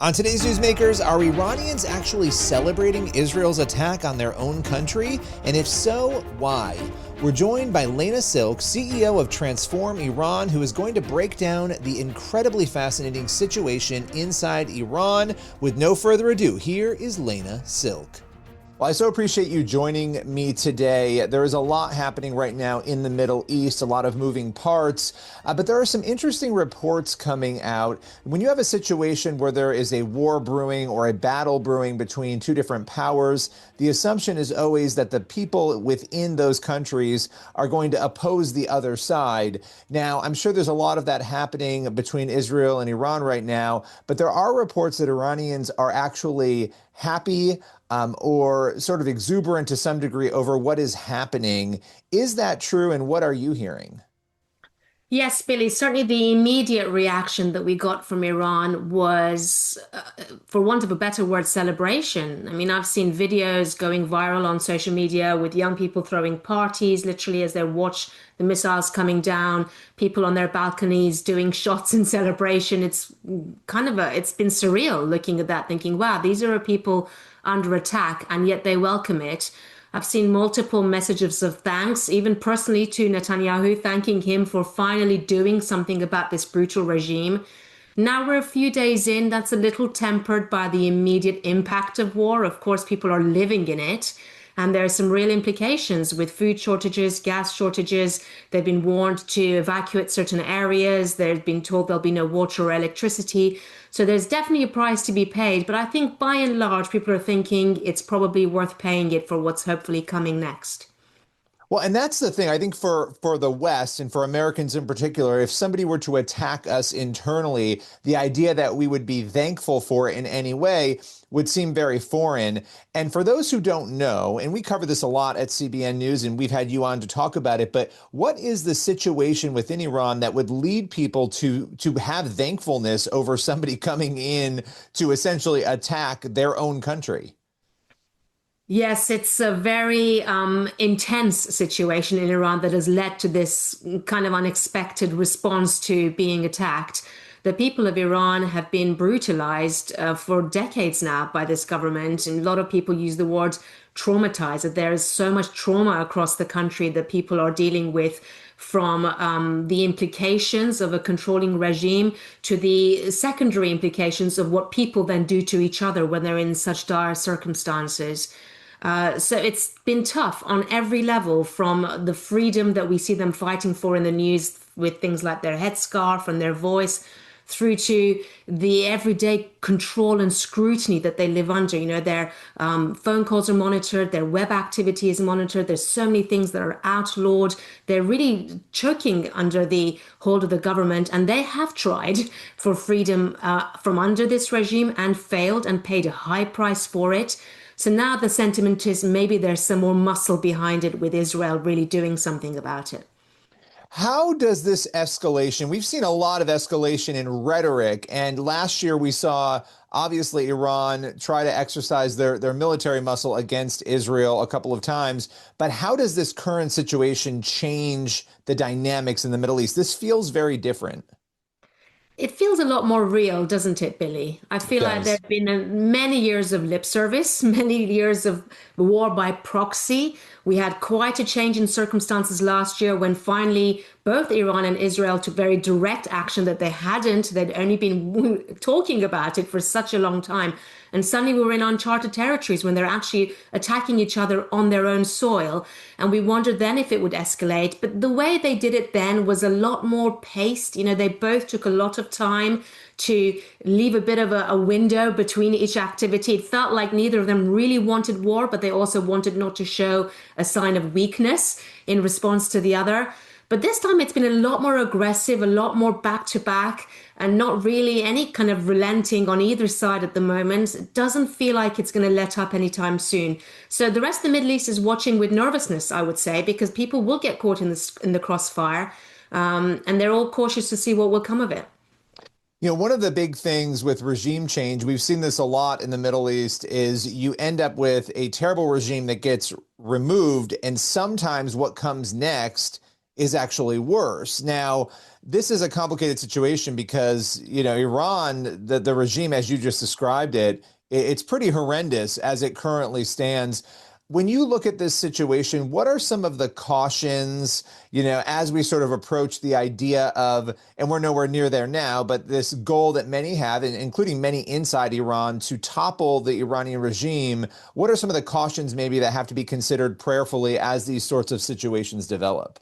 On today's Newsmakers, are Iranians actually celebrating Israel's attack on their own country? And if so, why? We're joined by Lana Silk, CEO of Transform Iran, who is going to break down the incredibly fascinating situation inside Iran. With no further ado, here is Lana Silk. Well, I so appreciate you joining me today. There is a lot happening right now in the Middle East, a lot of moving parts, but there are some interesting reports coming out. When you have a situation where there is a war brewing or a battle brewing between two different powers, the assumption is always that the people within those countries are going to oppose the other side. Now, I'm sure there's a lot of that happening between Israel and Iran right now, but there are reports that Iranians are actually happy or sort of exuberant to some degree over what is happening. Is that true, and what are you hearing? Yes, Billy, certainly the immediate reaction that we got from Iran was, for want of a better word, celebration. I mean, I've seen videos going viral on social media with young people throwing parties, literally as they watch the missiles coming down, people on their balconies doing shots in celebration. It's it's been surreal looking at that, thinking, wow, these are people under attack, and yet they welcome it. I've seen multiple messages of thanks, even personally to Netanyahu, thanking him for finally doing something about this brutal regime. Now we're a few days in, that's a little tempered by the immediate impact of war. Of course, people are living in it. And there are some real implications with food shortages, gas shortages. They've been warned to evacuate certain areas. They've been told there'll be no water or electricity. So there's definitely a price to be paid. But I think by and large, people are thinking it's probably worth paying it for what's hopefully coming next. Well, and that's the thing. I think for the West and for Americans in particular, if somebody were to attack us internally, the idea that we would be thankful for it in any way would seem very foreign. And for those who don't know, and we cover this a lot at CBN News, and we've had you on to talk about it, but what is the situation within Iran that would lead people to have thankfulness over somebody coming in to essentially attack their own country? Yes, it's a very intense situation in Iran that has led to this kind of unexpected response to being attacked. The people of Iran have been brutalized for decades now by this government. And a lot of people use the word traumatized, that there is so much trauma across the country that people are dealing with, from the implications of a controlling regime to the secondary implications of what people then do to each other when they're in such dire circumstances. So it's been tough on every level, from the freedom that we see them fighting for in the news with things like their headscarf and their voice, through to the everyday control and scrutiny that they live under. You know, their phone calls are monitored, their web activity is monitored. There's so many things that are outlawed. They're really choking under the hold of the government, and they have tried for freedom from under this regime and failed and paid a high price for it. So now the sentiment is maybe there's some more muscle behind it, with Israel really doing something about it. How does this escalation? We've seen a lot of escalation in rhetoric, and last year we saw obviously Iran try to exercise their military muscle against Israel a couple of times. But how does this current situation change the dynamics in the Middle East? This feels very different. It feels a lot more real, doesn't it, Billy? I It feel like there does. have been many years of lip service, many years of war by proxy. We had quite a change in circumstances last year when finally both Iran and Israel took very direct action that they hadn't. They'd only been talking about it for such a long time. And suddenly we were in uncharted territories when they're actually attacking each other on their own soil. And we wondered then if it would escalate. But the way they did it then was a lot more paced. You know, they both took a lot of time to leave a bit of a window between each activity. It felt like neither of them really wanted war, but they also wanted not to show a sign of weakness in response to the other. But this time it's been a lot more aggressive, a lot more back to back, and not really any kind of relenting on either side at the moment. It doesn't feel like it's going to let up anytime soon. So the rest of the Middle East is watching with nervousness, I would say, because people will get caught in the crossfire, and they're all cautious to see what will come of it. You know, one of the big things with regime change, we've seen this a lot in the Middle East, is you end up with a terrible regime that gets removed, and sometimes what comes next is actually worse. Now, this is a complicated situation because, Iran, the regime, as you just described it, it's pretty horrendous as it currently stands. When you look at this situation, what are some of the cautions, as we sort of approach the idea of, and we're nowhere near there now, but this goal that many have, including many inside Iran, to topple the Iranian regime? What are some of the cautions maybe that have to be considered prayerfully as these sorts of situations develop?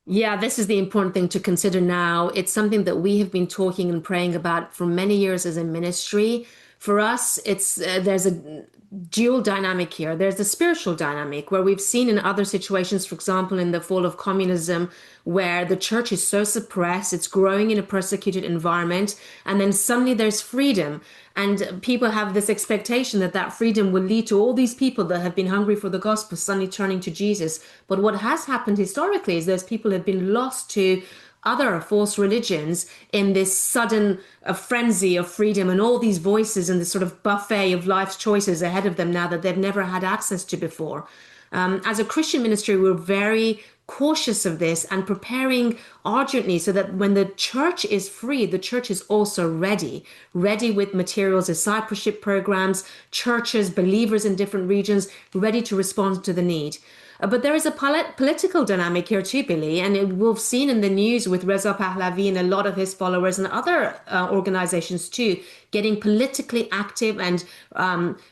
Yeah, this is the important thing to consider now. It's something that we have been talking and praying about for many years as a ministry. For us, it's there's a dual dynamic here. There's the spiritual dynamic where we've seen in other situations, for example, in the fall of communism, where the church is so suppressed, it's growing in a persecuted environment, and then suddenly there's freedom. And people have this expectation that that freedom will lead to all these people that have been hungry for the gospel suddenly turning to Jesus. But what has happened historically is those people have been lost to other false religions in this sudden frenzy of freedom and all these voices and this sort of buffet of life's choices ahead of them now that they've never had access to before. As a Christian ministry, we're very cautious of this and preparing urgently so that when the church is free, the church is also ready with materials, discipleship programs, churches, believers in different regions, ready to respond to the need. But there is a political dynamic here too, Billy, and we've seen in the news with Reza Pahlavi and a lot of his followers and other organizations too, getting politically active and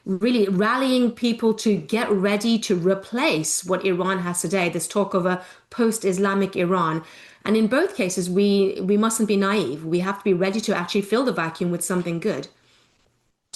really rallying people to get ready to replace what Iran has today, this talk of a post-Islamic Iran. And in both cases, we mustn't be naive. We have to be ready to actually fill the vacuum with something good.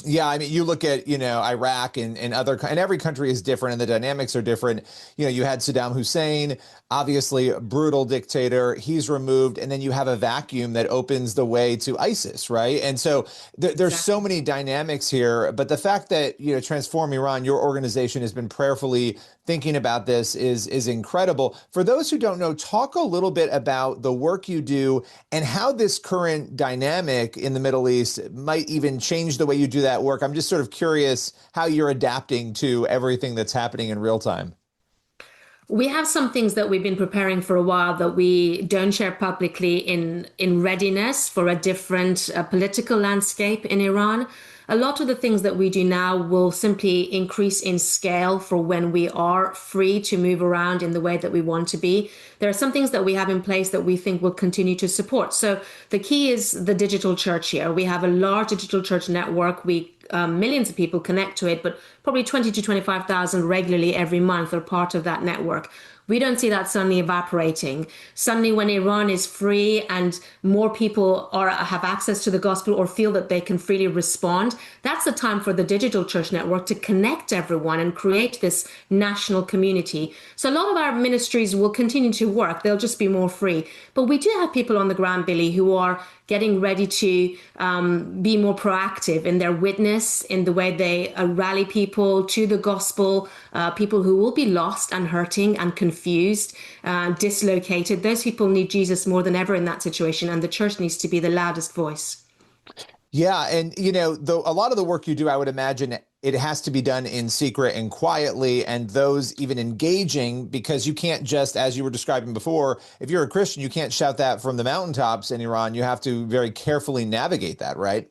Yeah, I mean, you look at, Iraq and other, and every country is different and the dynamics are different. You had Saddam Hussein, obviously a brutal dictator. He's removed. And then you have a vacuum that opens the way to ISIS, right? And so there's so many dynamics here. But the fact that, Transform Iran, your organization has been prayerfully thinking about this is incredible. For those who don't know, talk a little bit about the work you do and how this current dynamic in the Middle East might even change the way you do that work. I'm just sort of curious how you're adapting to everything that's happening in real time. We have some things that we've been preparing for a while that we don't share publicly in readiness for a different political landscape in Iran. A lot of the things that we do now will simply increase in scale for when we are free to move around in the way that we want to be. There are some things that we have in place that we think will continue to support. So the key is the digital church here. We have a large digital church network. Millions of people connect to it, but probably 20 to 25,000 regularly every month are part of that network. We don't see that suddenly evaporating. Suddenly, when Iran is free and more people have access to the gospel or feel that they can freely respond, that's the time for the digital church network to connect everyone and create this national community. So a lot of our ministries will continue to work. They'll just be more free. But we do have people on the ground, Billy, who are getting ready to be more proactive in their witness, in the way they rally people to the gospel, people who will be lost and hurting and confused, dislocated. Those people need Jesus more than ever in that situation, and the church needs to be the loudest voice. Yeah, and a lot of the work you do, I would imagine it has to be done in secret and quietly, and those even engaging, because you can't just, as you were describing before, if you're a Christian, you can't shout that from the mountaintops in Iran. You have to very carefully navigate that, right?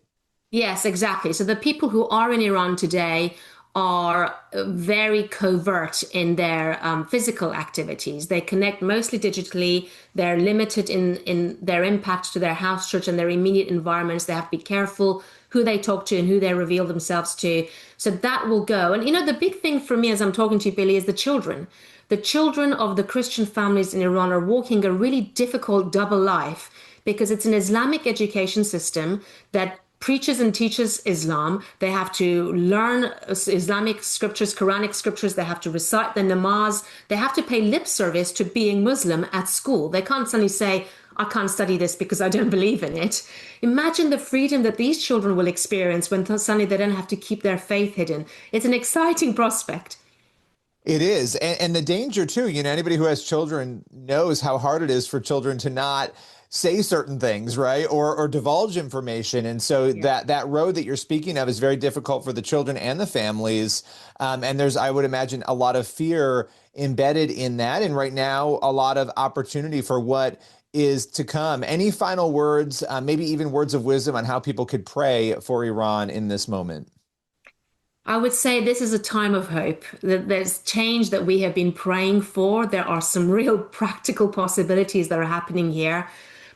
Yes, exactly. So the people who are in Iran today are very covert in their physical activities. They connect mostly digitally. They're limited in their impact to their house church and their immediate environments. They have to be careful who they talk to and who they reveal themselves to. So that will go. And the big thing for me as I'm talking to you, Billy, is the children. The children of the Christian families in Iran are walking a really difficult double life because it's an Islamic education system that preaches and teaches Islam. They have to learn Islamic scriptures, Quranic scriptures. They have to recite the namaz. They have to pay lip service to being Muslim at school. They can't suddenly say, I can't study this because I don't believe in it. Imagine the freedom that these children will experience when suddenly they don't have to keep their faith hidden. It's an exciting prospect. It is. And the danger too, anybody who has children knows how hard it is for children to not say certain things, right? Or divulge information. And so that road that you're speaking of is very difficult for the children and the families. And there's, I would imagine, a lot of fear embedded in that. And right now, a lot of opportunity for what is to come. Any final words, maybe even words of wisdom on how people could pray for Iran in this moment? I would say this is a time of hope. That there's change that we have been praying for. There are some real practical possibilities that are happening here.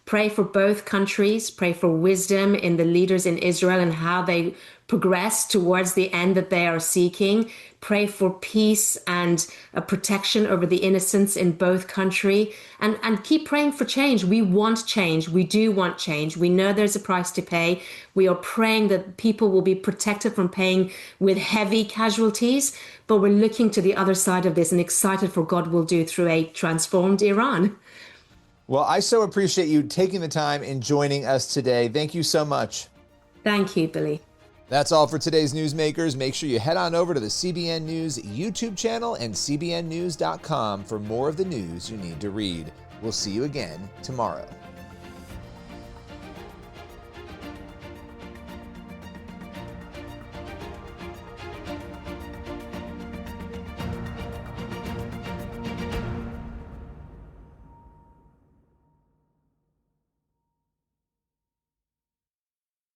Pray for both countries. Pray for wisdom in the leaders in Israel and how they progress towards the end that they are seeking. Pray for peace and a protection over the innocents in both countries. And keep praying for change. We want change. We do want change. We know there's a price to pay. We are praying that people will be protected from paying with heavy casualties. But we're looking to the other side of this and excited for God will do through a transformed Iran. Well, I so appreciate you taking the time and joining us today. Thank you so much. Thank you, Billy. That's all for today's Newsmakers. Make sure you head on over to the CBN News YouTube channel and cbnnews.com for more of the news you need to read. We'll see you again tomorrow.